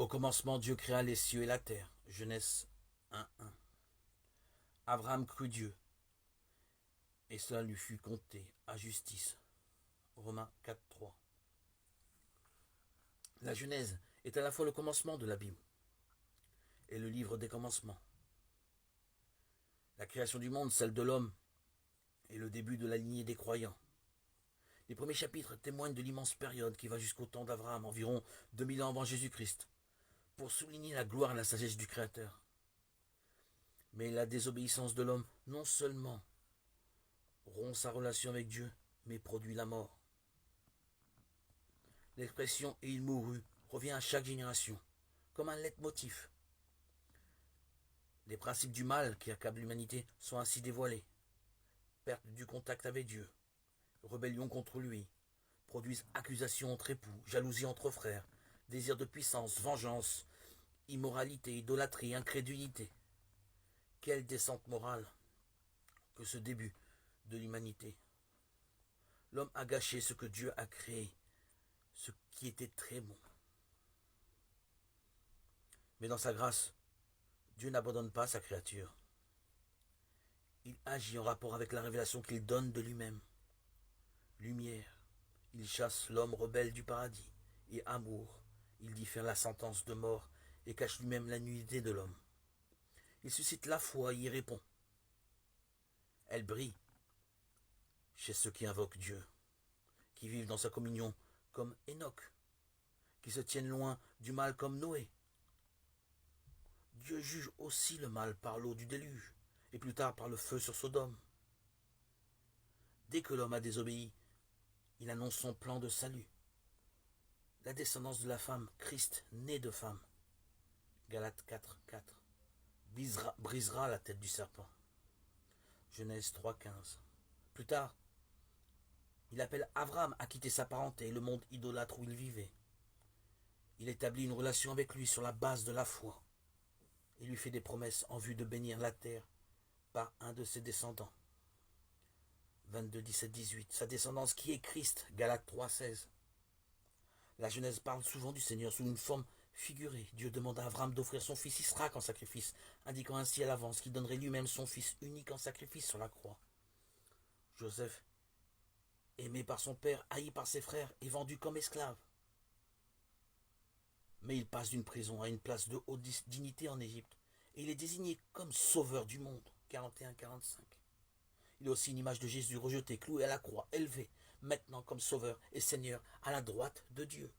Au commencement, Dieu créa les cieux et la terre. Genèse 1:1. Abraham crut Dieu, et cela lui fut compté à justice. Romains 4:3. La Genèse est à la fois le commencement de la Bible et le livre des commencements. La création du monde, celle de l'homme, est le début de la lignée des croyants. Les premiers chapitres témoignent de l'immense période qui va jusqu'au temps d'Abraham, environ 2000 ans avant Jésus-Christ, pour souligner la gloire et la sagesse du Créateur. Mais la désobéissance de l'homme, non seulement rompt sa relation avec Dieu, mais produit la mort. L'expression « et il mourut » revient à chaque génération, comme un leitmotiv. Les principes du mal qui accablent l'humanité sont ainsi dévoilés. Perte du contact avec Dieu, rébellion contre lui, produisent accusations entre époux, jalousie entre frères, désir de puissance, vengeance, immoralité, idolâtrie, incrédulité. Quelle descente morale que ce début de l'humanité. L'homme a gâché ce que Dieu a créé, ce qui était très bon. Mais dans sa grâce, Dieu n'abandonne pas sa créature. Il agit en rapport avec la révélation qu'il donne de lui-même. Lumière, il chasse l'homme rebelle du paradis. Et amour, il diffère la sentence de mort et cache lui-même la nullité de l'homme. Il suscite la foi et y répond. Elle brille chez ceux qui invoquent Dieu, qui vivent dans sa communion comme Enoch, qui se tiennent loin du mal comme Noé. Dieu juge aussi le mal par l'eau du déluge, et plus tard par le feu sur Sodome. Dès que l'homme a désobéi, il annonce son plan de salut. La descendance de la femme, Christ, né de femme. Galates 4:4. Brisera la tête du serpent. Genèse 3:15. Plus tard, il appelle Abraham à quitter sa parenté et le monde idolâtre où il vivait. Il établit une relation avec lui sur la base de la foi. Il lui fait des promesses en vue de bénir la terre par un de ses descendants. 22, 17, 18. Sa descendance qui est Christ, Galates 3:16. La Genèse parle souvent du Seigneur sous une forme figurée. Dieu demande à Abraham d'offrir son fils Isaac en sacrifice, indiquant ainsi à l'avance qu'il donnerait lui-même son fils unique en sacrifice sur la croix. Joseph, aimé par son père, haï par ses frères, est vendu comme esclave. Mais il passe d'une prison à une place de haute dignité en Égypte, et il est désigné comme sauveur du monde, 41-45. Il est aussi une image de Jésus rejeté, cloué à la croix, élevé, maintenant comme sauveur et Seigneur à la droite de Dieu.